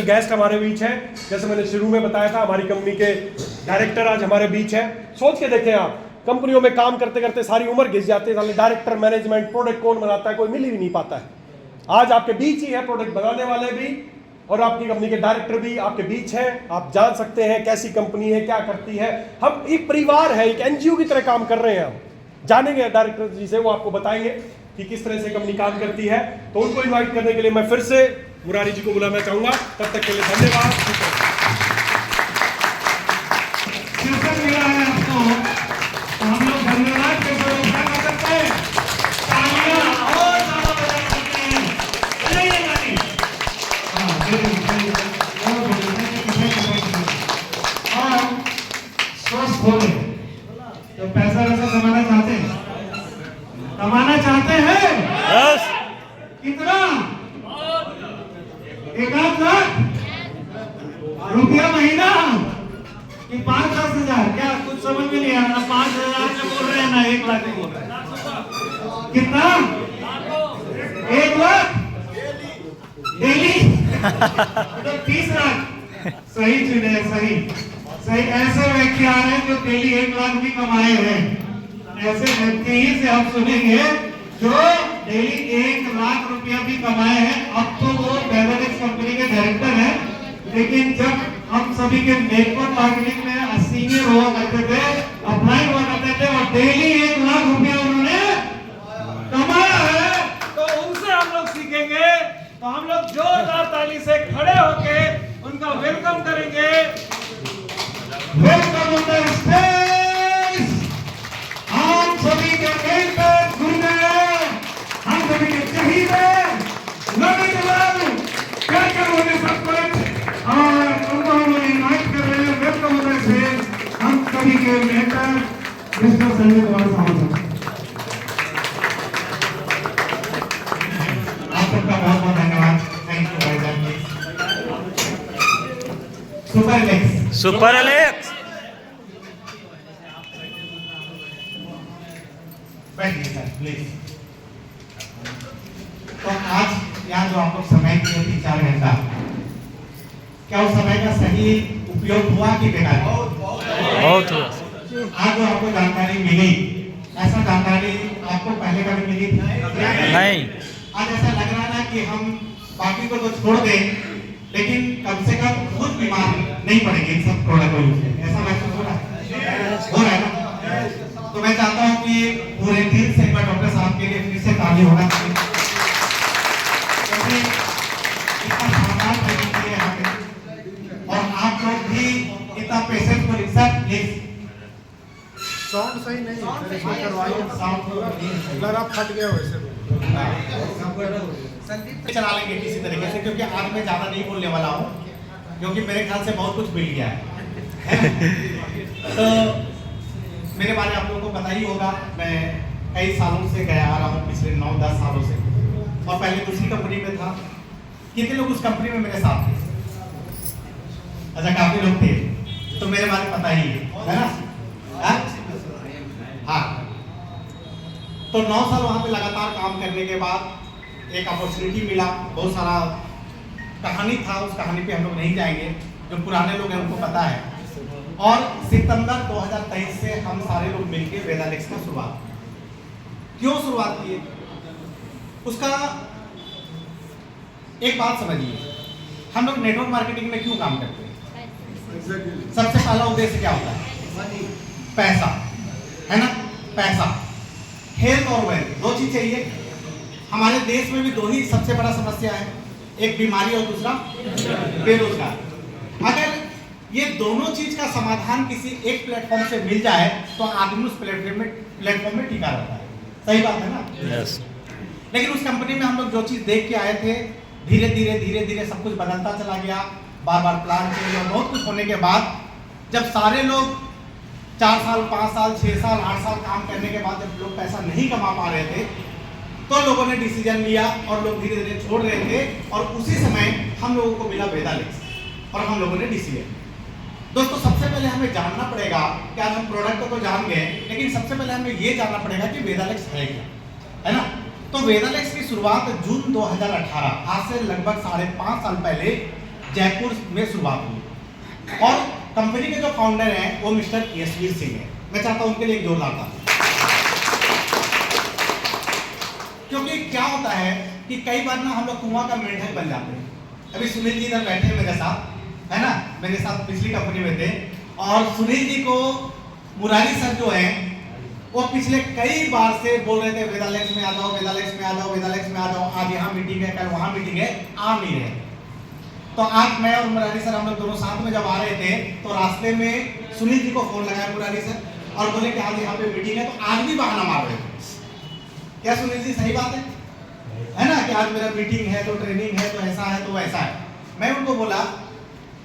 Guest हमारे बीच है, जैसे मैंने शुरू में बताया था, हमारी कंपनी के डायरेक्टर आज हमारे बीच है। सोच के देखें आप, कंपनियों में काम करते करते सारी उम्र घिस जाती है, डायरेक्टर मैनेजमेंट प्रोडक्ट कौन बनाता है, कोई मिल ही नहीं पाता है। आज आपके बीच ही है प्रोडक्ट बनाने वाले भी और आपकी कंपनी के डायरेक्टर भी आपके बीच हैं। आप जान सकते हैं कैसी कंपनी है, क्या करती है। हम एक परिवार है, एक एनजीओ की तरह काम कर रहे हैं। हम जानेंगे डायरेक्टर जी से, वो आपको बताएंगे कि किस तरह से कंपनी काम करती है। तो उनको इन्वाइट करने के लिए मैं फिर से मुरारी जी को बुलाना चाहूंगा। तब तक के लिए धन्यवाद। मिला है आपको, तो हम लोग धन्यवाद के कर सकते हैं, तालियां और ज्यादा बजा सकते हैं। और स्वस्थ हो गए तो पैसा वैसा कमाना चाहते हैं, बस कितना 1 लाख रुपया महीना कि 5-10 हजार? क्या कुछ समझ में नहीं आ रहा। 5,000 में बोल रहे हैं ना, 1 लाख में बोल रहे हैं। कितना? 1 लाख डेली तो 30 लाख। सही चुने, सही सही। ऐसे व्यक्ति आ रहे हैं जो डेली 1 लाख भी कमाए हैं। ऐसे व्यक्ति ही से हम सुनेंगे जो डेली 1 लाख रुपया भी कमाए हैं। अब तो वो बेवरेज कंपनी के डायरेक्टर हैं, लेकिन जब हम सभी के नेटवर्क मार्केटिंग में सीनियर हुआ करते थे, अप्लाई हुआ करते थे और डेली 1 लाख रुपया उन्होंने कमाया है, तो उनसे हम लोग सीखेंगे। तो हम लोग जोरदार ताली से खड़े होके उनका वेलकम करेंगे। वेलकम ऑन द स्टेज हम सभी के मेंटर गुरुदेव, हम सभी के शहीद सब कुछ, और उनको हम इनवाइट कर रहे हैं। वेलकम ऑन द स्टेज हम सभी के मेंटर मिस्टर संजय कुमार साहब। आप सबका बहुत बहुत धन्यवाद। थैंक यू भाईजान। सुपर एलेक्स बैठिए सर प्लीज। तो आज यहाँ जो आप लोग समय दिए 3-4 घंटा, क्या उस समय का सही उपयोग हुआ कि बेकार? बहुत हुआ। आज जो आपको जानकारी मिली, ऐसा जानकारी आपको पहले कभी मिली थी? नहीं। आज ऐसा लग रहा है कि हम बाकी को तो छोड़ दें, लेकिन कम से कम खुद बीमार नहीं पड़ेंगे इन सब प्रोडक्ट को यूज करके। ऐसा महसूस हो रहा है ना? तो मैं चाहता हूँ कि पूरे दिल से एक बार डॉक्टर साहब के लिए फिर से ताली होना चाहिए, क्योंकि इतना शानदार ट्रेनिंग दिए यहाँ पे, और आप लोग भी इतना पेशेंट को रिसर्च प्लीज। साउंड सही नहीं है, इसमें करवाइए। साउंड आप फट गया वैसे चला लेंगे किसी तरीके से, क्योंकि आज मैं ज्यादा नहीं बोलने वाला हूँ, क्योंकि मेरे ख्याल से बहुत कुछ मिल गया है। तो मेरे बारे में आप लोगों को पता ही होगा, मैं कई सालों से गया आ रहा हूँ, पिछले 9-10 सालों से, और पहले दूसरी कंपनी में था। कितने लोग उस कंपनी में मेरे साथ थे? अच्छा, काफी लोग थे, तो मेरे बारे में पता ही है ना? हाँ। तो 9 साल वहां पे लगातार काम करने के बाद एक अपॉर्चुनिटी मिला। बहुत सारा कहानी था, उस कहानी पे हम लोग नहीं जाएंगे, जो पुराने लोग हैं उनको पता है। और सितंबर 2023 से हम सारे लोग मिलकर वेदालेक्स का शुरुआत। क्यों शुरुआत की? उसका एक बात समझिए, हम लोग नेटवर्क मार्केटिंग में क्यों काम करते हैं? सबसे पहला उद्देश्य क्या होता है? पैसा, है ना? पैसा, हेल्थ और वेल्थ, 2 चीज चाहिए। हमारे देश में भी 2 ही सबसे बड़ा समस्या है, एक बीमारी और दूसरा बेरोजगार। अगर ये दोनों चीज का समाधान किसी एक प्लेटफॉर्म से मिल जाए तो आदमी उस प्लेटफॉर्म में टिका रहता है। सही बात है ना? यस। लेकिन उस कंपनी में हम लोग जो चीज देख के आए थे, धीरे धीरे सब कुछ बदलता चला गया। बार प्लान चेंज और बहुत कुछ होने के बाद, जब सारे लोग 4 साल 5 साल 6 साल 8 साल काम करने के बाद जब लोग पैसा नहीं कमा पा रहे थे, तो लोगों ने डिसीजन लिया और लोग धीरे धीरे छोड़ रहे थे। और उसी समय हम लोगों को मिला वेदालेक्स और हम लोगों ने डिसीजन। दोस्तों, सबसे पहले हमें जानना पड़ेगा कि आज हम प्रोडक्ट को जान गए, लेकिन सबसे पहले हमें ये जानना पड़ेगा कि वेदालेक्स है क्या, है ना? तो वेदालेक्स की शुरुआत जून 2018, आज से लगभग 5.5 साल पहले जयपुर में शुरुआत हुई और कंपनी के जो फाउंडर हैं वो मिस्टर यशवीर सिंह हैं। मैं चाहता हूं उनके लिए एक जोरदार ताली। क्योंकि क्या होता है कि कई बार ना हम लोग कुआं का मेंढक बन जाते हैं। अभी सुनील जी इधर बैठे हैं मेरे साथ, है ना, मेरे साथ पिछली कंपनी में थे, और सुनील जी को मुरारी सर जो है वो पिछले कई बार से बोल रहे थे वेदालेक्स में आ जाओ, वेदालेक्स में आ जाओ, वेदालेक्स में आ जाओ, आज यहाँ मीटिंग है, कल वहाँ मीटिंग है, आ नहीं रहे। तो आज मैं और मुरारी सर हम लोग दोनों साथ में जब आ रहे थे तो रास्ते में सुनील जी को फोन लगाया मुरारी सर और बोले कि आज यहाँ पे मीटिंग है, तो आज भी बहाना मार रहे थे। क्या सुनील जी सही बात है ना, कि आज मेरा मीटिंग है तो ट्रेनिंग है तो ऐसा है तो वैसा है। मैं उनको बोला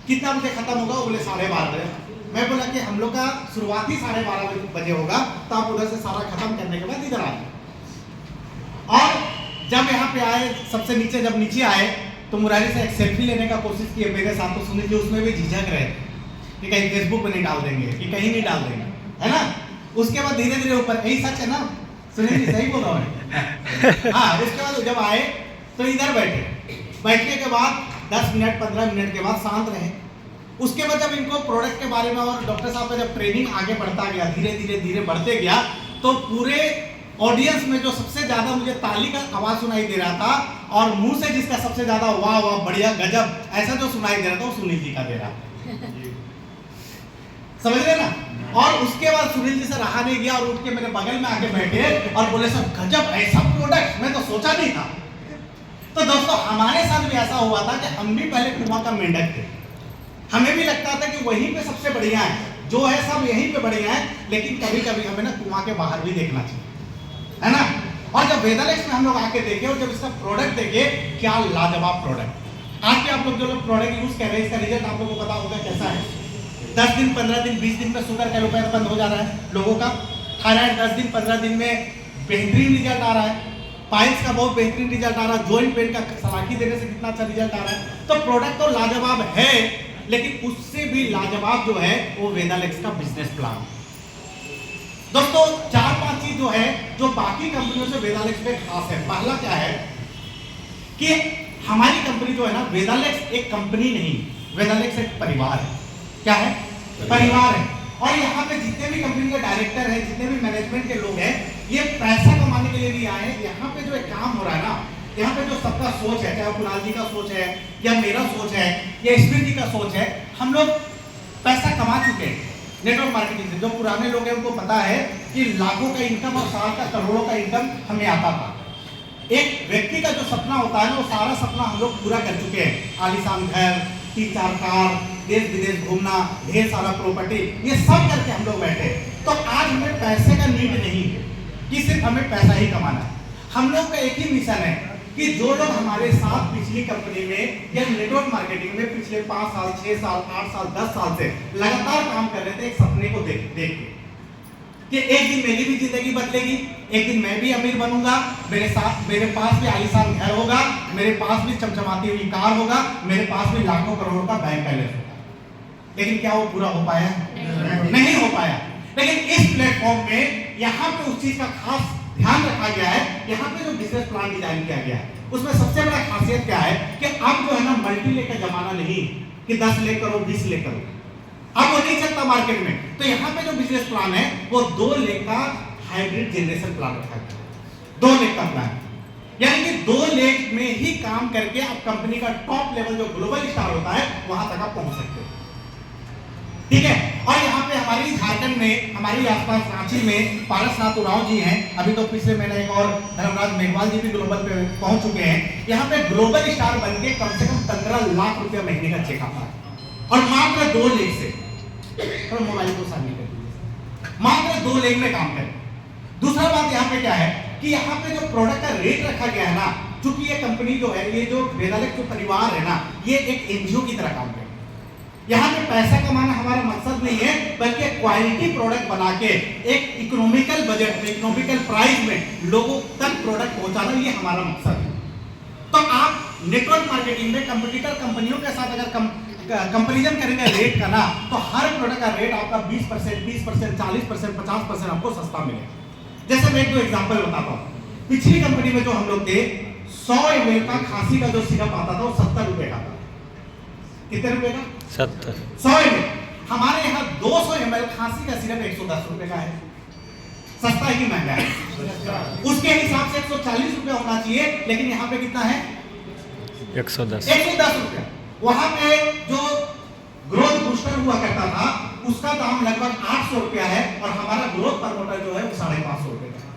कितना बजे खत्म होगा, वो बोले 12:30 बजे। मैं बोला कि हम लोग का शुरुआत ही 12:30 बजे होगा, तो आप उधर से सारा खत्म करने के बाद इधर आए। और जब यहाँ पे आए, सबसे नीचे जब नीचे आए तो मुरारी से एक सेल्फी लेने का कोशिश किए मेरे साथ, तो सुनील जी उसमें भी झिझक रहे कि कहीं फेसबुक पे नहीं डाल देंगे, कि कहीं नहीं डाल देंगे, है ना। उसके बाद धीरे धीरे ऊपर, यही सच है ना सुनील जी, सही बोल रहा हूँ। हाँ, उसके बाद जब आए तो इधर बैठे, बैठने के बाद 10 मिनट 15 मिनट के बाद शांत रहे। उसके बाद जब इनको प्रोडक्ट के बारे में और डॉक्टर साहब का जब ट्रेनिंग आगे बढ़ता गया, धीरे धीरे धीरे बढ़ते गया, तो पूरे ऑडियंस में जो सबसे ज्यादा मुझे ताली का आवाज सुनाई दे रहा था और मुंह से जिसका सबसे ज्यादा वाह वाह बढ़िया गजब ऐसा जो सुनाई दे रहा था वो सुनील जी का दे रहा, समझ रहे ना। और उसके बाद सुनील जी से रहा नहीं गया और उठ के मेरे बगल में आके बैठे और बोले सर गजब ऐसा प्रोडक्ट मैं तो सोचा नहीं था। तो दोस्तों हमारे साथ भी ऐसा हुआ था कि हम भी पहले कुआं का मेंढक थे, हमें भी लगता था कि वहीं पे सबसे बढ़िया है, जो है सब यहीं पे बढ़िया है, लेकिन कभी कभी हमें ना कुआं के बाहर भी देखना चाहिए, है ना। और जब वेदालेक्स में हम लोग आके देखे और जब इसका प्रोडक्ट देखे, क्या लाजवाब प्रोडक्ट। आज के आप लोग जो लोग प्रोडक्ट यूज कर रहे हैं, इसका रिजल्ट आप लोगों को पता होगा कैसा है। 10 दिन 15 दिन 20 दिन में शुगर का रुपया बंद हो जा रहा है लोगों का। थायराइड 10 दिन 15 दिन में बेहतरीन रिजल्ट आ रहा है। पाइल्स का बहुत बेहतरीन रिजल्ट आ रहा है। जॉइंट पेन का सलाखी देने से कितना अच्छा रिजल्ट आ रहा है। तो प्रोडक्ट तो लाजवाब है, लेकिन उससे भी लाजवाब जो है वो वेदालेक्स का बिजनेस प्लान। दोस्तों 4-5 चीज जो है जो बाकी कंपनियों से वेदालेक्स में खास है। पहला क्या है कि हमारी कंपनी जो है ना, वेदालेक्स एक कंपनी नहीं, वेदालेक्स एक परिवार है। क्या है? परिवार है। और यहाँ पे जितने भी कंपनी के डायरेक्टर हैं, जितने भी मैनेजमेंट के लोग हैं, ये पैसा कमाने के लिए नहीं आए हैं। यहाँ पे जो एक काम हो रहा है ना, यहाँ पे जो सबका सोच है, चाहे कुणाल जी का सोच है या मेरा सोच है या स्मित जी का सोच है, हम लोग पैसा कमा चुके हैं नेटवर्क मार्केटिंग से। जो पुराने लोग हैं उनको पता है कि लाखों का इनकम और साल का करोड़ों का इनकम हमें आता था। एक व्यक्ति का जो सपना होता है ना, वो सारा सपना हम लोग पूरा कर चुके हैं। आलीशान घर, 3-4 कार, देश विदेश घूमना, ढेर सारा प्रॉपर्टी, ये सब करके हम लोग बैठे। तो आज हमें पैसे का नीड नहीं है कि सिर्फ हमें पैसा ही कमाना है। हम लोग का एक ही मिशन है कि जो लोग हमारे साथ पिछली कंपनी में या नेटवर्क मार्केटिंग में पिछले 5 साल, 6 साल, 8 साल, 10 साल से लगातार काम कर रहे थे, एक सपने को देख के कि एक दिन मेरी भी जिंदगी बदलेगी, एक दिन मैं भी अमीर बनूंगा, मेरे पास भी आलीशान घर होगा, मेरे पास भी चमचमाती हुई कार होगा, मेरे पास भी लाखों करोड़ों का बैंक बैलेंस होगा। लेकिन क्या वो पूरा हो पाया? नहीं हो पाया। लेकिन इस प्लेटफॉर्म में यहाँ पे उस चीज का खास ध्यान रखा गया है। यहाँ पे जो बिजनेस प्लान डिजाइन किया गया है, उसमें सबसे बड़ा खासियत क्या है कि अब जो है ना, मल्टी लेक का जमाना नहीं कि 10 लेक करो, 20 लेक करो, अब वो नहीं चलता मार्केट में। तो यहाँ पे जो बिजनेस प्लान है वो 2 लेक का हाइब्रिड जनरेशन प्लान रखा गया है। 2 लेक का प्लान, यानी कि 2 लेक में ही काम करके आप कंपनी का टॉप लेवल जो ग्लोबल स्टार होता है वहां तक आप पहुंच सकते हो, ठीक है। और यहाँ पे हमारी झारखंड में, हमारी आसपास रांची में पारसनाथ उरांव जी हैं। अभी तो पिछले महीने एक और धर्मराज मेघवाल जी भी ग्लोबल पे पहुंच चुके हैं। यहाँ पे ग्लोबल स्टार बन के कम से कम 15 लाख रुपया महीने का चेक आता है, और मात्र 2 लेख से। तो मोबाइल को सामने कर दीजिए, मात्र 2 लेख में काम करें। दूसरा बात यहाँ पे क्या है कि यहाँ पे जो प्रोडक्ट का रेट रखा गया है ना, चूंकि ये कंपनी जो है, ये जो वेदालेक्स जो परिवार है ना, ये एक एनजीओ की तरह काम करे। यहाँ पे पैसा कमाना हमारा मकसद नहीं है, बल्कि क्वालिटी प्रोडक्ट बना के एक इकोनॉमिकल बजट में, इकोनॉमिकल प्राइस में लोगों तक प्रोडक्ट पहुंचाना, ये हमारा मकसद है। तो आप नेटवर्क मार्केटिंग में कंपटीटर कंपनियों के साथ अगर कंपैरिजन करेंगे रेट का ना, तो हर प्रोडक्ट का रेट आपका 20%, 30%, 40%, 50% आपको सस्ता मिलेगा। जैसे मैं एक 2 एग्जांपल बताता हूँ। पिछली कंपनी में जो हम लोग थे, 100 ml का खांसी का जो सिरप आता था वो 70 रुपए का था। कितने रुपए का? 70 100 ml। हमारे यहाँ 200 ml खांसी का सिरप 110 रुपए का है। सस्ता है कि महंगा है? उसके हिसाब से 140 रुपए होना चाहिए, लेकिन यहाँ पे कितना है? 110 110 रुपया। वहां पे जो ग्रोथ बूस्टर हुआ करता था उसका दाम लगभग 800 रुपया है, और हमारा ग्रोथ प्रमोटर जो है वो 550 रुपए का है।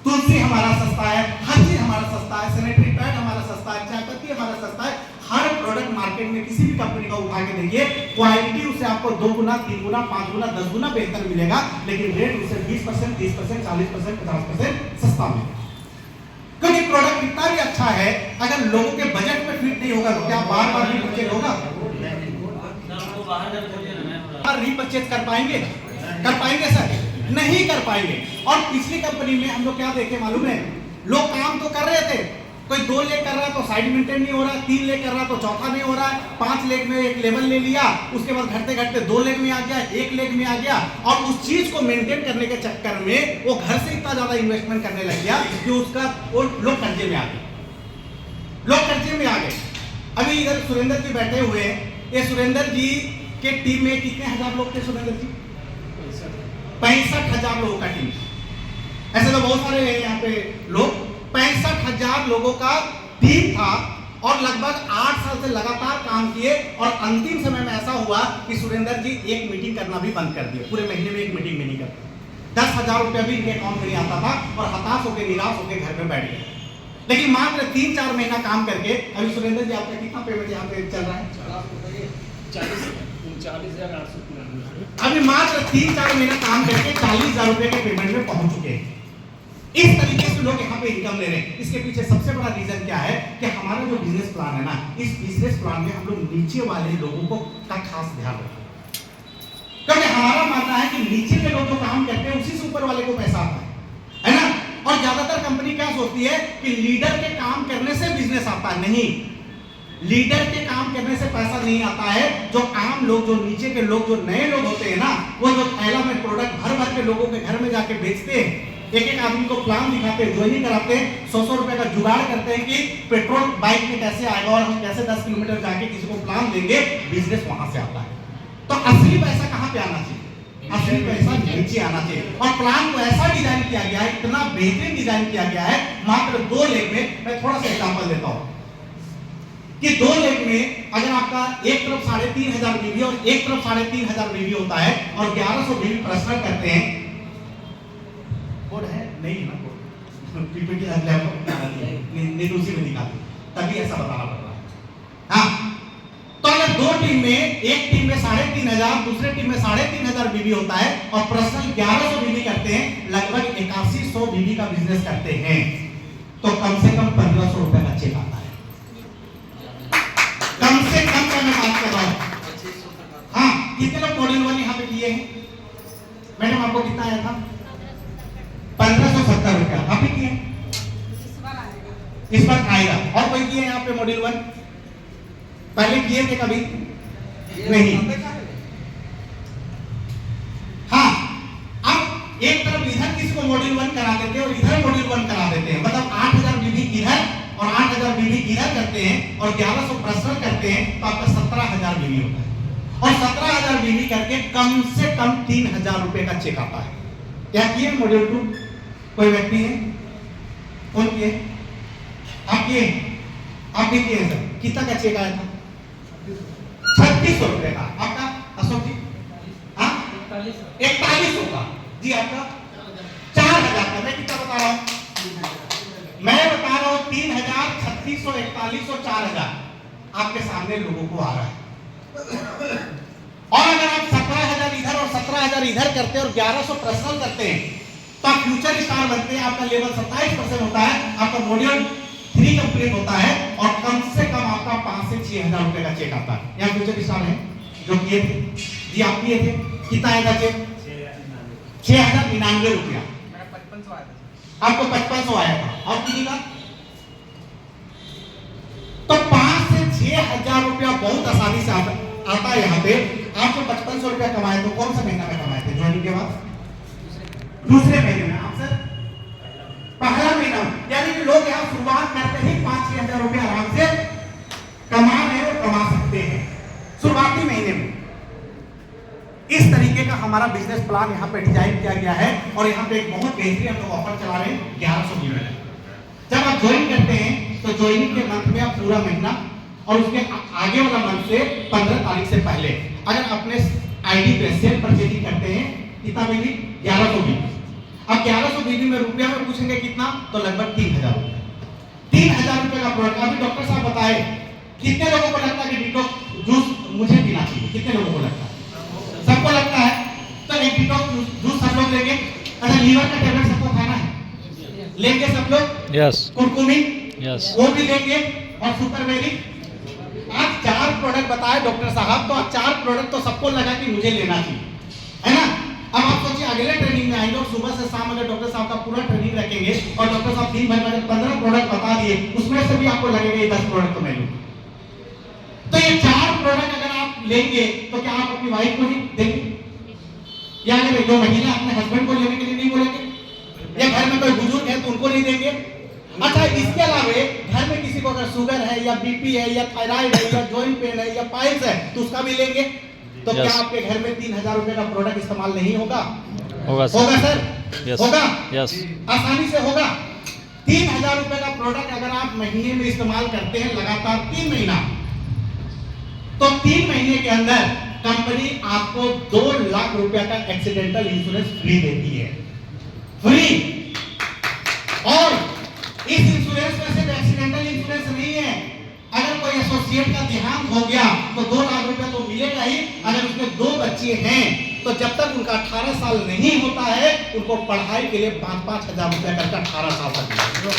तुलसी हमारा सस्ता है, हर चीज हमारा सस्ता है, सैनिटरी पैड हमारा सस्ता है, चाय पत्ती हमारा सस्ता है। हर प्रोडक्ट मार्केट में किसी भी कंपनी का उठा के देखिए, क्वालिटी उससे आपको 2 गुना, 3 गुना, 5 गुना, 10 गुना बेहतर मिलेगा, लेकिन रेट उससे 20%, 30%, 40%, 50% सस्ता मिलेगा। क्योंकि प्रोडक्ट कितना भी अच्छा है, अगर लोगों के बजट में फिट नहीं होगा तो क्या बार बार रीपरचेज होगा? रीपरचेज कर पाएंगे? कर पाएंगे सर? नहीं कर पाएंगे। और पिछली कंपनी में हम लोग क्या देखे मालूम है? लोग काम तो कर रहे थे, कोई 2 लेग कर रहा तो साइड मेंटेन नहीं हो रहा, 3 लेग कर रहा तो चौथा नहीं हो रहा है, 5 लेग में एक लेवल ले लिया, उसके बाद घटते घटते 2 लेग में आ गया, 1 लेग में आ गया, और उस चीज को मेंटेन करने के चक्कर में वो घर से इतना ज्यादा इन्वेस्टमेंट करने लग गया कि उसका वो लोग कर्जे में आ गए, लोग कर्जे में आ गए। अभी इधर सुरेंद्र जी बैठे हुए हैं, ये सुरेंद्र जी के टीम में कितने हजार लोग थे सुरेंद्र जी? 65,000 लोगों का टीम। ऐसे तो बहुत सारे हैं यहाँ पे लोग। 65,000 लोगों का टीम था, और लगभग 8 साल से लगातार काम किए, और अंतिम समय में ऐसा हुआ कि सुरेंद्र जी एक मीटिंग करना भी बंद कर दिए। पूरे महीने में एक मीटिंग भी नहीं करते। 10,000 रुपया भी इनके अकाउंट में नहीं आता था, और हताश होकर निराश होकर घर में बैठ गए। लेकिन मात्र 3-4 महीना काम करके अभी सुरेंद्र जी आपका कितना पेमेंट यहाँ पे चल रहा है? 39,800 अभी मात्र 3-4 महीना काम करके 40,000 रुपए के पेमेंट में पहुंच चुके हैं। इस तरीके से लोग यहाँ पे इनकम ले रहे हैं। इसके पीछे सबसे बड़ा रीजन क्या है कि हमारा जो बिजनेस प्लान है ना, इस बिजनेस प्लान में हम लोग नीचे वाले लोगों को का खास ध्यान रखते हैं, क्योंकि हमारा मानना है कि नीचे के लोग जो काम करते हैं उसी से ऊपर वाले को पैसा आता है ना। और ज्यादातर कंपनी क्या सोचती है कि लीडर के काम करने से बिजनेस आता है। नहीं, लीडर के काम करने से पैसा नहीं आता है। जो आम लोग, जो नीचे के लोग, जो नए लोग होते हैं ना, वो जो थैला में प्रोडक्ट भर भर के लोगों के घर में जाके बेचते हैं, एक एक आदमी को प्लान दिखाते हैं, ज्वाइनिंग कराते हैं, 100-100 रुपए का जुगाड़ करते हैं कि पेट्रोल बाइक में कैसे आएगा और हम कैसे 10 किलोमीटर जाके किसी को प्लान देंगे, बिजनेस वहां से आता है। तो असली पैसा कहां पे आना चाहिए? असली पैसा नीचे आना चाहिए। और प्लान को ऐसा डिजाइन किया गया है, इतना बेहतरीन डिजाइन किया गया है, मात्र 2 लेग में। मैं थोड़ा सा एग्जांपल देता हूं कि 2 लेग में अगर आपका एक तरफ 3,500 बीबी और एक तरफ 3,500 बीबी होता है, और 1100 बीबी प्रश्न करते हैं, बोर्ड है नहीं है ना, बोर्ड पीपीटी नहीं तो उसी में निकाल, तभी ऐसा बताना पड़ रहा है। हाँ, तो अगर 2 टीम में, एक टीम में 3,500, दूसरे टीम में 3,500 बीबी होता है, और पर्सनल 1100 बीबी करते हैं, लगभग 8100 बीबी का बिजनेस करते हैं, तो कम से कम 1500 रुपए का चेक आता है। कम से कम का मैं बात कर रहा हूं। हाँ, कितने लोग मॉड्यूल 1 यहाँ पे किए हैं? मैडम आपको कितना आया था? 1570 रुपया। आप भी किए? इस बार आएगा। और कोई किए यहाँ पे मॉड्यूल 1? पहले किए थे कभी? नहीं। हाँ, अब एक तरफ इधर किसी को मॉड्यूल 1 करा देते हैं और इधर मॉड्यूल 1 करा देते हैं, मतलब 8,000 बीबी इधर और 8,000 बीबी इधर करते हैं, और 1100 पर्सनल करते हैं, तो आपका 17,000 बीबी होता है। और 17,000 बीबी करके कम से कम 3,000 रुपए का चेक आता है। क्या किए मॉड्यूल 2? कोई व्यक्ति है? कौन किए? आप किए? आप भी किए सर? कितना का चेक आया था? 3600 रुपए का। आपका अशोक जी? हाँ, 4100 का। जी आपका 4,000 का। मैं कितना बता रहा हूँ? मैं बता रहा हूँ 3,000, 3600, 4100, 4,000 आपके सामने लोगों को आ रहा है। और अगर आप 17,000 इधर और 17,000 इधर करते हैं और 1100 पर्सनल करते हैं, तो आप फ्यूचर स्टार बनते हैं। आपका लेवल 27% होता है, आपका मॉड्यूल 3 कंप्लीट होता है, और कम से कम आपका 5 से 6,000 रुपए का चेक आता है। यहाँ फ्यूचर स्टार है जो किए थे? जी आप किए थे? कितना आएगा चेक? 6,099 रुपया। आपको 5500 आया था। और किसी का? तो 5 से 6,000 रुपया बहुत आसानी से आता है। यहाँ पे आप जो 5500 रुपया कमाए तो कौन सा महीना में कमाए थे ज्वाइनिंग के बाद? दूसरे महीने में। आप सर? पहला महीना। यानी कि लोग यहाँ शुरुआत करते ही 5-6 हजार रुपया आराम से कमा रहे और कमा सकते हैं। का हमारा बिजनेस प्लान यहाँ पे डिजाइन किया गया है और यहाँ पे एक बहुत बेहतरीन हम लोग ऑफर चला रहे हैं 1100 यूनिट। जब आप ज्वाइन करते हैं तो ज्वाइनिंग के मंथ में आप पूरा महीना और उसके आगे वाला मंथ से 15 तारीख से पहले अगर अपने आईडी पे सेल परचेजिंग करते हैं कितना मिली 1100 बीबी। अब 1100 बीबी में रुपया में पूछेंगे कितना तो लगभग 3000 रुपया। 3000 रुपये का प्रोडक्ट। अभी डॉक्टर साहब बताए कितने लोगों को लगता है कि डिटॉक्स जूस मुझे पीना चाहिए, कितने लोगों को लगता है? सबको लगता है। तो एक डिटॉक्स जूस सब लोग लेंगे। अच्छा लीवर का टेबलेट सबको खाना है, लेंगे सब लोग? यस कुरकुमिन यस वो भी लेंगे और सुपर वेरी। आज 4 प्रोडक्ट बताए डॉक्टर साहब, तो 4 प्रोडक्ट तो सबको लगा कि मुझे लेना चाहिए, है ना? अब आप सोचिए अगले ट्रेनिंग में आएंगे और सुबह से शाम अगर डॉक्टर साहब का पूरा ट्रेनिंग रखेंगे और डॉक्टर साहब दिन भर में 15 प्रोडक्ट बता दिए, उसमें से भी आपको लगेगा ये 10 प्रोडक्ट तो मैं लूं। तो ये 4 प्रोडक्ट अगर आप लेंगे तो क्या आप अपनी वाइफ को नहीं देंगे? या अगर जो महिला अपने हस्बैंड को लेने के लिए नहीं बोलेंगे? या घर में कोई बुजुर्ग है तो उनको नहीं देंगे? अच्छा इसके अलावा घर में किसी को अगर शुगर है या बीपी है या थायराइड है या जॉइंट पेन है या पाइल्स है तो उसका भी लेंगे? तो क्या आपके घर में 3000 रुपए का प्रोडक्ट इस्तेमाल नहीं होगा? होगा सर? यस होगा? यस आसानी से होगा। 3000 रुपए का प्रोडक्ट अगर आप महीने में इस्तेमाल करते हैं लगातार 3 महीना, तो 3 महीने के अंदर कंपनी आपको 2 लाख रुपया का एक्सीडेंटल इंश्योरेंस फ्री देती है। फ्री। और इस इंश्योरेंस में सिर्फ एक्सीडेंटल इंश्योरेंस नहीं है, अगर कोई एसोसिएट का देहांत हो गया तो 2 लाख रुपया तो मिलेगा ही। अगर उसके 2 बच्चे हैं तो जब तक उनका 18 साल नहीं होता है उनको पढ़ाई के लिए 5-5 हजार रुपया करके 18 साल तक मिलेगा।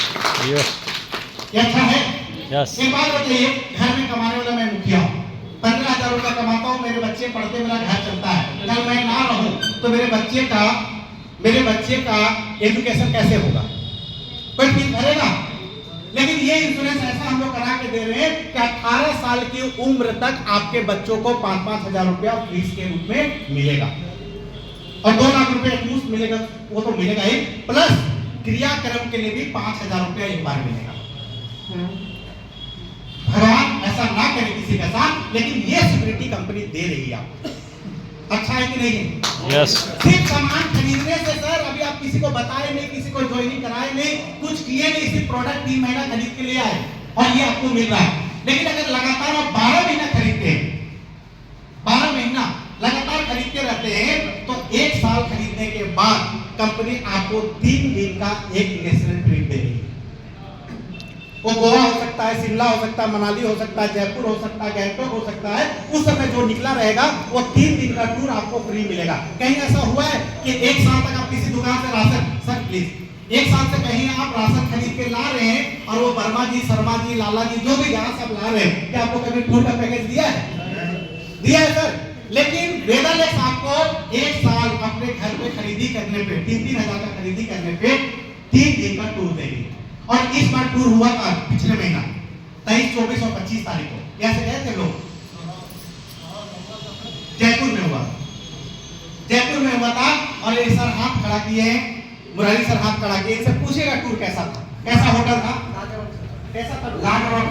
ये अच्छा है? यस एक बात बताइए, घर में कमाने वाला मैं मुखिया हूँ, 15,000 रुपया कमाता हूँ, मेरे बच्चे पढ़ते, मेरा घर चलता है। कल मैं ना रहूं तो मेरे बच्चे का एजुकेशन कैसे होगा? कोई फीस भरेगा? लेकिन ये इंश्योरेंस ऐसा हम लोग करा के दे रहे हैं कि 18 साल की उम्र तक आपके बच्चों को 5-5 हजार रुपया फीस के रूप में मिलेगा और 2 लाख रुपया मुफ्त मिलेगा, वो तो मिलेगा ही, प्लस क्रियाक्रम के लिए भी 5,000 रुपया एक बार मिलेगा। भगवान ऐसा ना करे किसी के साथ, लेकिन ये सिक्योरिटी कंपनी दे रही है आपको। अच्छा है कि नहीं है? यस सिर्फ सामान खरीदने से सर, अभी आप किसी को बताए नहीं, किसी को ज्वाइनिंग कराए नहीं, कुछ किए नहीं, सिर्फ प्रोडक्ट 3 महीना खरीद के लिए आए और ये आपको मिल रहा है। लेकिन अगर लगातार आप 12 महीना खरीदते हैं, 12 महीना लगातार खरीदते रहते हैं तो 1 साल खरीदने के बाद कंपनी आपको 3 दिन का एक नेशनल ट्रिप देगी। वो गोवा हो सकता है, शिमला हो सकता है, मनाली हो सकता है, जयपुर हो सकता है, गैंगटॉक हो सकता है। उस समय जो निकला रहेगा वो 3 दिन का टूर आपको फ्री मिलेगा। कहीं ऐसा हुआ है कि 1 साल तक आप किसी दुकान से राशन, सर प्लीज 1 साल से कहीं आप राशन खरीद के ला रहे हैं और वो वर्मा जी, शर्मा जी, लाला जी जो भी जहां सब ला रहे हैं, क्या आपको कभी टूर का पैकेज दिया है? दिया है सर। लेकिन वेदालेक्स आपको 1 साल अपने घर पे खरीदी करने पे 3-3 हजार का खरीदी करने पे 3 दिन का टूर देगी। और इस बार टूर हुआ था पिछले महीना 23, 24 और 25 तारीख को। कैसे गए थे लोग? जयपुर में हुआ, जयपुर में हुआ था। और ये सर हाथ खड़ा किए हैं, मुरारी सर हाथ खड़ा किए, इनसे पूछेगा टूर कैसा था, कैसा होटल था, कैसा था? लाजवाब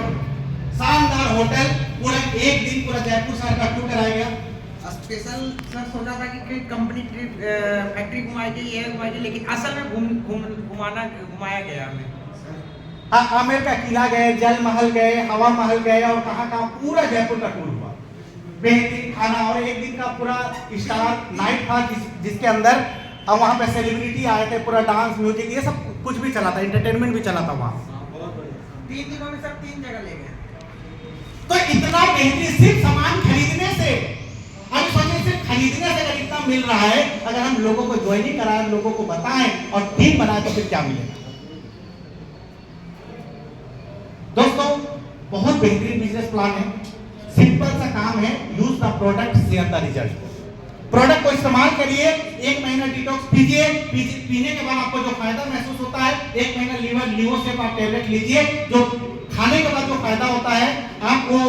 शानदार होटल, पूरा 1 दिन पूरा जयपुर शहर का टूर कराया गया। स्पेशल सर सोचा था कि कंपनी ट्रिप फैक्ट्री घुमाएगी, ये घुमाएगी, लेकिन असल में घुमाया गया हमें। आमेर का किला गए, जल महल गए, हवा महल गए और कहाँ पूरा जयपुर का टूर हुआ। बेहतरीन खाना और 1 दिन का पूरा स्टार नाइट था जिसके अंदर वहाँ पे सेलिब्रिटी आए थे, पूरा डांस म्यूजिक ये सब कुछ भी चला था, एंटरटेनमेंट भी चला था वहाँ। 3 दिनों में सब 3 जगह ले गए। तो इतना बेहतरीन सिर्फ सामान खरीदने से, अब सोचिए सिर्फ खरीदने से अगर इतना मिल रहा है, अगर हम लोगों को ज्वाइनिंग कराएं, लोगों को बताएं और टीम बनाएं तो फिर क्या मिलेगा? दोस्तों बहुत बेहतरीन बिजनेस प्लान है, सिंपल सा काम है, use the product, share the result. Product को इस्तेमाल करिए, 1 महीना डिटॉक्स पीजिए, पीने के बाद आपको जो फायदा महसूस होता है, 1 महीना लिवोसेप आप टेबलेट लीजिए, जो खाने के बाद जो फायदा होता है, आप वो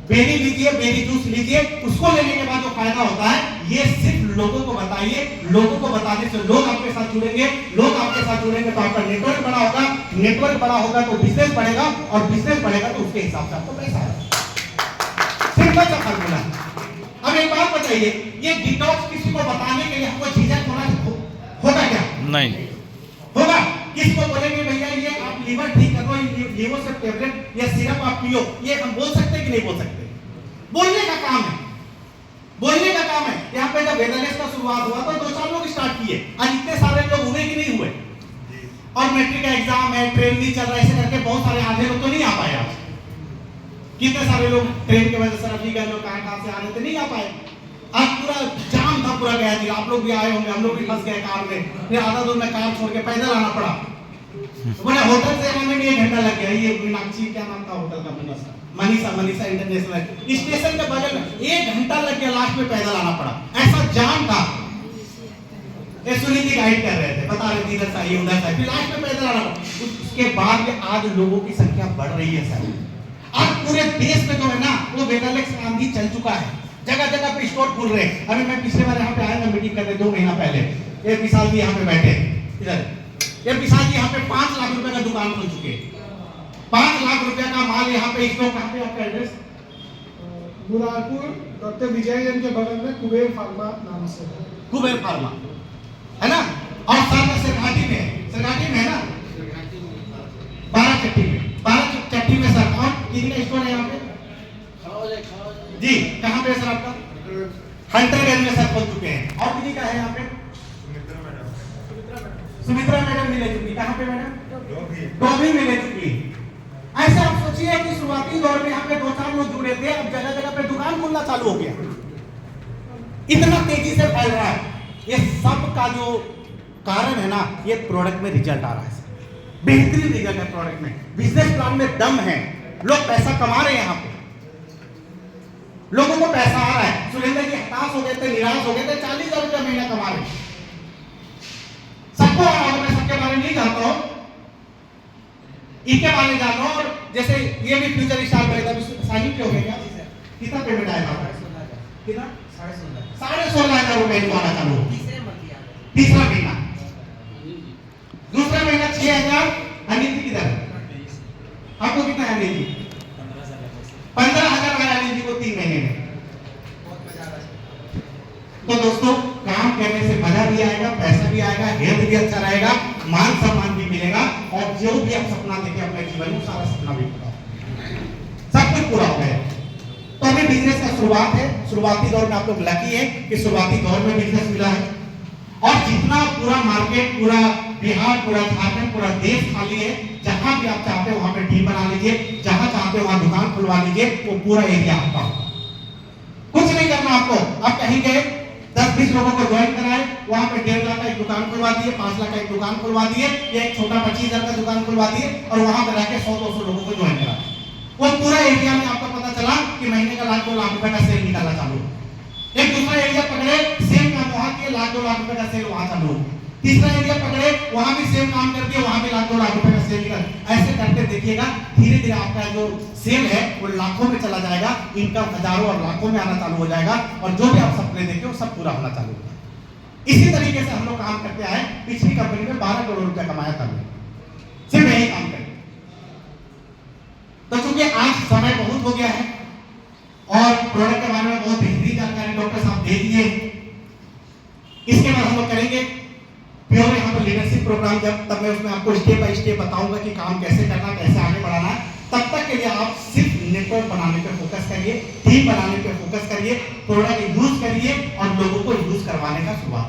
बेरी लीजिए, बेरी जूस लीजिए, उसको लेने के बाद जो फायदा होता है, ये सिर्फ लोगों को बताइए। लोगों को बताने से लोग आपके साथ जुड़ेंगे, लोग आपके साथ जुड़ेंगे तो आपका नेटवर्क बड़ा होगा, नेटवर्क बड़ा होगा तो बिजनेस बढ़ेगा और बिजनेस बढ़ेगा तो उसके हिसाब से आपको पैसा आएगा। सिंपल सा फॉर्मूला। अब एक बात बताइए, ये डिटॉक्स किस को बताने के लिए हमको झिझक होगा क्या? नहीं। होगा? किसको बोलेंगे भैया ये आप लीवर ठीक कर लो, लीवर से टेबलेट या सिरप आप पियो, ये हम बोल सकते कि नहीं बोल सकते? बोलने का काम है, बोलने का काम है। यहाँ पे जब वेदरलेस का शुरुआत हुआ तो 2-4 लोग स्टार्ट किए, आज इतने सारे लोग हुए कि नहीं हुए? और मैट्रिक का एग्जाम है, ट्रेन नहीं चल रहा, ऐसे करके बहुत सारे आधे लोग तो नहीं आ पाए। आज कितने सारे लोग ट्रेन की वजह से रफी गए, लोग कहां से आ रहे थे, नहीं आ पाए। आज पूरा जाम था, पूरा गया जी। आप लोग भी आए होंगे, हम लोग भी फंस गए कार में, फिर आधा दूर में कार छोड़ के पैदल आना पड़ा। बोले होटल से आने में 1 घंटा लग गया। ये मीनाक्षी क्या नाम था होटल का? मनीषा इंटरनेशनल स्टेशन के बगल में 1 घंटा लग गया, लास्ट में पैदल आना पड़ा। ऐसा जाम था। ये सुनीति गाइड कर रहे थे, बता रहे थे इधर से उधर से, फिर लास्ट में पैदल आना पड़ा। उसके बाद में आज लोगों की संख्या बढ़ रही है सर। आज पूरे देश में जो है ना वो वेदरलेस आंधी चल चुका है, जगह जगह पे स्टोर खुल रहे हैं। अभी मैं पिछले बार यहाँ पे आया था मीटिंग करने 2 महीना पहले, ये विशाल जी यहाँ पे बैठे इधर, ये विशाल जी यहाँ पे 5 लाख रुपए का दुकान खोल चुके हैं। 5 लाख रुपए का माल यहाँ पे स्टॉक। कहाँ पे आपका एड्रेस? मुरारपुर डॉक्टर विजय जैन के बगल में कुबेर फार्मा नाम से है। कुबेर फार्मा है ना, और साथ में सरघाटी में है ना, 12 चट्टी में सर। और कितने स्टोर है यहाँ पे जी? कहाँ पे सर आपका? हंटरगंज में सर खोल चुके हैं। और किसी का है यहाँ पे? सुमित्रा मैडम मिले चुकी। कहाँ पे मैडम? डोभी मिले चुकी। ऐसे आप सोचिए कि शुरुआती दौर में यहाँ पे 2-4 लोग जुड़े थे, अब जगह जगह पे दुकान खुलना चालू हो गया। इतना तेजी से फैल रहा है। ये सब का जो कारण है ना, ये प्रोडक्ट में रिजल्ट आ रहा है, बेहतरीन रिजल्ट है प्रोडक्ट में। बिजनेस प्लान में दम है, लोग पैसा कमा रहे हैं। यहाँ पे लोगों को पैसा आ रहा है। सुरेंद्र जी हताश हो गए थे, निराश हो गए थे, 40,000 रुपया महीना कमा रहे हैं। सबको आ रहा है, मैं सबके बारे में नहीं जानता हूं, इनके बारे में जानता हूं। और जैसे ये भी फ्यूचर स्टार्ट करेगा, शादी क्यों हो गया? कितना पेमेंट आएगा? कितना? 16,500 रुपए आना चालू हो। तीसरा महीना, दूसरा महीना 6,000। अनिल जी किधर? आपको कितना है अनिल जी? 15,000 आया अनिल जी को 3 महीने में। तो दोस्तों काम करने से मजा भी आएगा, पैसा भी आएगा, हेल्थ भी अच्छा रहेगा, मान सम्मान भी मिलेगा, और जो भी आप सपना देखे अपने जीवन में सारा सपना भी पूरा, सब कुछ पूरा हो गया। तो अभी बिजनेस का शुरुआत है। शुरुआती दौर में आप लोग लकी है कि शुरुआती दौर में बिजनेस मिला है। और जितना पूरा मार्केट, पूरा बिहार, पूरा झारखंड, पूरा देश खाली है, जहां भी आप चाहते हो वहां पे टीम बना लीजिए, जहां चाहते हो वहां दुकान खुलवा लीजिए, वो पूरा एरिया आपका। कुछ नहीं करना आपको। आप कहीं गए 10-20 लोगों को ज्वाइन कराए, वहां पे 1.5 लाख का एक दुकान खुलवा दिए, 5 लाख का एक दुकान खुलवा दिए, या एक छोटा 25,000 का दुकान खुलवा दिए, और वहां पे रह के 100-200 लोगों को ज्वाइन करा। वो पूरा एरिया में आपको पता चला कि महीने का 1-2 लाख रुपए का सेल निकलना चालू। एक दूसरा एरिया पकड़े, सेम काम वहां किए, 1-2 लाख रुपए का सेल वहां चालू। तीसरा एरिया पकड़े, वहां भी सेम काम कर दिए, वहां भी 1-2 लाख रुपए का सेल निकल। ऐसे करके देखिएगा धीरे धीरे आपका जो सेल है वो लाखों में चला जाएगा, इनकम हजारों और लाखों में आना चालू हो जाएगा, और जो भी आप सपने देखे वो सब पूरा होना चालू होगा। इसी तरीके से हम लोग काम करते आए। पिछली कंपनी में 12 करोड़ रुपया कमाया था, सिर्फ यही काम करके। तो चूंकि आज समय बहुत हो गया है और प्रोडक्ट के बारे में बहुत बेहतरीन जानकारी डॉक्टर साहब दे दिए, इसके बाद हम लोग करेंगे प्योर यहाँ पर लीडरशिप प्रोग्राम। तब मैं उसमें आपको स्टेप बाय स्टेप बताऊंगा कि काम कैसे करना, कैसे आगे बढ़ाना है। तब तक के लिए आप सिर्फ नेटवर्क बनाने पे फोकस करिए, टीम बनाने पे फोकस करिए, प्रोडक्ट यूज करिए और लोगों को यूज करवाने का शुरुआत।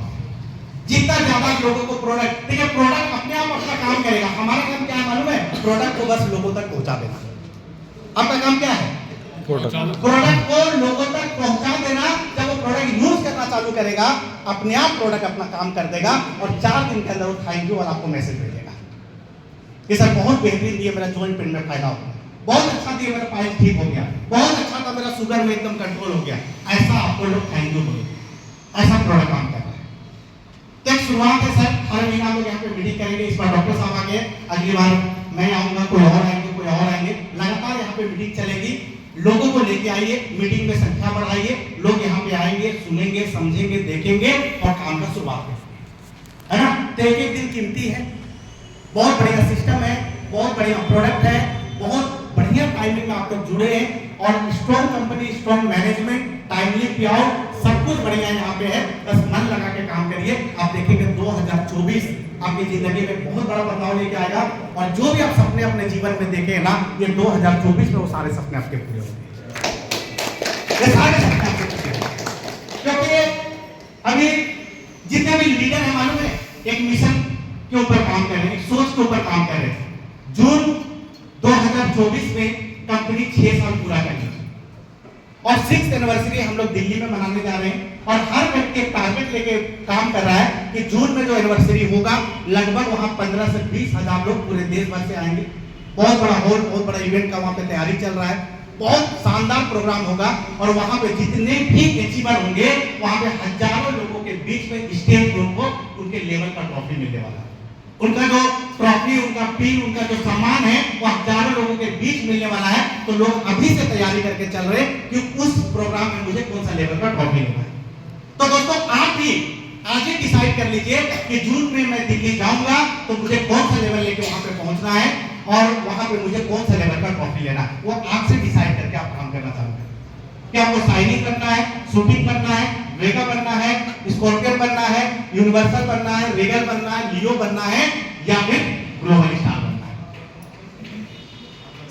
जितना ज्यादा लोगों को प्रोडक्ट, देखिए प्रोडक्ट अपने आप अपना काम करेगा। हमारा काम क्या है मालूम है? प्रोडक्ट को बस लोगों तक पहुंचा देना। आपका काम क्या है? प्रोडक्ट को लोगों तक पहुंचा देना। जब वो प्रोडक्ट यूज करना चालू करेगा, अपने आप प्रोडक्ट अपना काम कर देगा, और 4 दिन के अंदर वो थैंक यू वाला आपको मैसेज भेजेगा कि सर बहुत बेहतरीन दिए, मेरा जॉइंट पेन में फायदा हो गया, बहुत अच्छा दिया, मेरा पाइल्स ठीक हो गया, बहुत अच्छा था, मेरा शुगर में एकदम कंट्रोल हो गया। ऐसा आपको लोग थैंक यू बोलेंगे। ऐसा प्रोडक्ट काम कर रहा है। तो एक शुरुआत है सर। हर महीना लोग यहाँ पे मीटिंग करेंगे। इस बार डॉक्टर साहब आ गए, अगली बार मैं आऊंगा, कोई और आएंगे, कोई और आएंगे। लगातार यहाँ पे मीटिंग चलेगी। लोगों को लेके आइए, मीटिंग में संख्या बढ़ाइए, लोग यहाँ पे आएंगे, सुनेंगे, समझेंगे, देखेंगे और काम का शुरुआत करेंगे, है ना। तो एक दिन कीमती है, बहुत बढ़िया सिस्टम है, बहुत बढ़िया प्रोडक्ट है, बहुत बढ़िया टाइमिंग में आप लोग जुड़े हैं, और strong company, strong management, timely पे आउट, सब कुछ बढ़िया यहाँ पे है। बस मन करिए, आप देखेंगे 2024 आपकी जिंदगी में बहुत बड़ा बदलाव लेके आएगा और जो भी आप सपने अपने जीवन में देखे ना, ये 2024 में वो सारे सपने आपके पूरे होंगे, ये सारे सपने आपके पूरे होंगे। क्योंकि अभी जितने भी लीडर हैं मालूम है, एक मिशन के ऊपर काम कर रहे हैं, एक सोच के ऊपर काम कर रहे हैं। जून 2024 में कंपनी 6 साल पूरा करेगी और 6th एनिवर्सरी हम लोग दिल्ली में मनाने जा रहे हैं और हर व्यक्ति एक टारगेट लेके काम कर रहा है कि जून में जो एनिवर्सरी होगा लगभग वहां 15 से 20 हजार लोग पूरे देश भर से आएंगे। बहुत बड़ा हॉल, बहुत बड़ा इवेंट का वहां पे तैयारी चल रहा है, बहुत शानदार प्रोग्राम होगा और वहां पे जितने भी अचीवर होंगे वहां पे हजारों लोगों के बीच में स्टेज पे उनको उनके लेवल का ट्रॉफी मिलने वाला है। उनका जो ट्रॉफी, उनका पिन, उनका जो सम्मान है वो हजारों लोगों के बीच मिलने वाला है। तो लोग अभी से तैयारी करके चल रहे कि उस प्रोग्राम में मुझे कौन सा लेवल का ट्रॉफी लेना है। तो दोस्तों आप भी आज ही डिसाइड कर लीजिए कि जून में मैं दिल्ली जाऊंगा तो मुझे कौन सा लेवल लेके वहां पे पहुंचना है और वहां पे मुझे कौन सा लेवल का ट्रॉफी लेना है। वो आपसे डिसाइड करके आप काम करना चाहते हैं। क्या आपको साइनिंग करना है, शूटिंग करना है, वेगा बनना है, स्कॉर्पियन बनना है, यूनिवर्सल बनना है, रेगल बनना है, लियो बनना है या फिर ग्लोबल स्टार बनना है।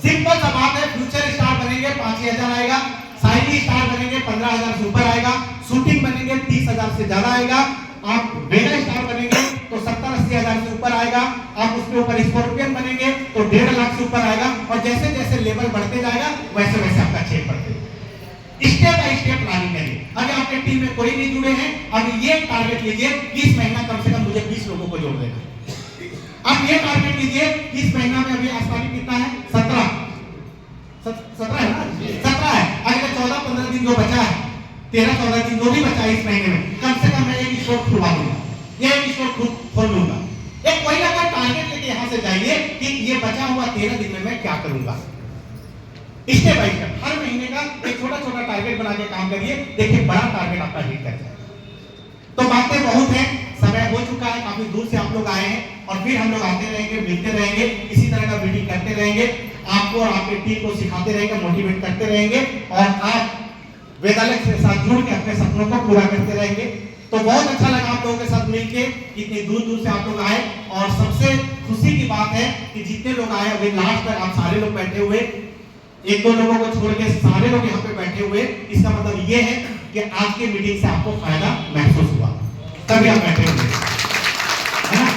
सिंपल सा बात है, फ्यूचर स्टार बनेंगे 5,000 आएगा, साइनिंग स्टार बनेंगे 15,000 से ऊपर आएगा, शूटिंग बनेंगे 30,000 से ज्यादा आएगा, आप वेगा स्टार बनेंगे तो 70-80 हजार से ऊपर आएगा, आप उसके ऊपर स्कॉर्पियन बनेंगे तो 1.5 लाख से ऊपर आएगा और जैसे जैसे लेवल बढ़ते जाएगा वैसे वैसे आपका चेक बढ़ते जाएगा। स्टेप बाय स्टेप प्लानिंग करिए। अगर आपके टीम में कोई नहीं जुड़े हैं, अब ये टारगेट लीजिए कि इस महीना कम से कम मुझे 20 लोगों को जोड़ देना। अब ये टारगेट लीजिए कि इस महीना में अभी आज तारीख कितना है, 17 है ना, 17 है। अगले 14-15 दिन जो बचा है, 13-14 दिन जो भी बचा है इस महीने में, कम से कम मैं एक स्टोर खुलवा दूंगा, ये एक स्टोर खुद खोल लूंगा। एक कोई ना कोई टारगेट लेके यहाँ से जाइए कि ये बचा हुआ 13 दिन में मैं क्या करूंगा। स्टेप बाय स्टेप हर महीने का एक छोटा छोटा टारगेट बना के काम करिए, देखिए बड़ा टारगेट आपका हिट कर जाएगा। तो बातें बहुत हैं, समय हो चुका है, काफी दूर से आप लोग आए हैं और फिर हम लोग आते रहेंगे, मिलते रहेंगे, इसी तरह का मीटिंग करते रहेंगे, आपको और आपके टीम को सिखाते रहेंगे, मोटिवेट करते रहेंगे और आप वेदालय के साथ जुड़ के अपने सपनों को पूरा करते रहेंगे। तो बहुत अच्छा लगा आप लोगों के साथ मिलके, इतनी दूर दूर से आप लोग आए और सबसे खुशी की बात है कि जितने लोग आए अभी लास्ट तक आप सारे लोग बैठे हुए, 1-2 लोगों को छोड़ के सारे लोग यहाँ पे बैठे हुए, इसका मतलब ये है कि आज की मीटिंग से आपको फायदा महसूस हुआ, तभी आप बैठे हुए, है ना।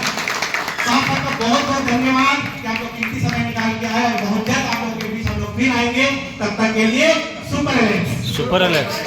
साथ साथ बहुत बहुत धन्यवाद कि आप लोग कीमती समय निकाल के आए और बहुत जल्द आप लोगों के बीच हम लोग फिर आएंगे। तब तक के लिए सुपर एलेक्स।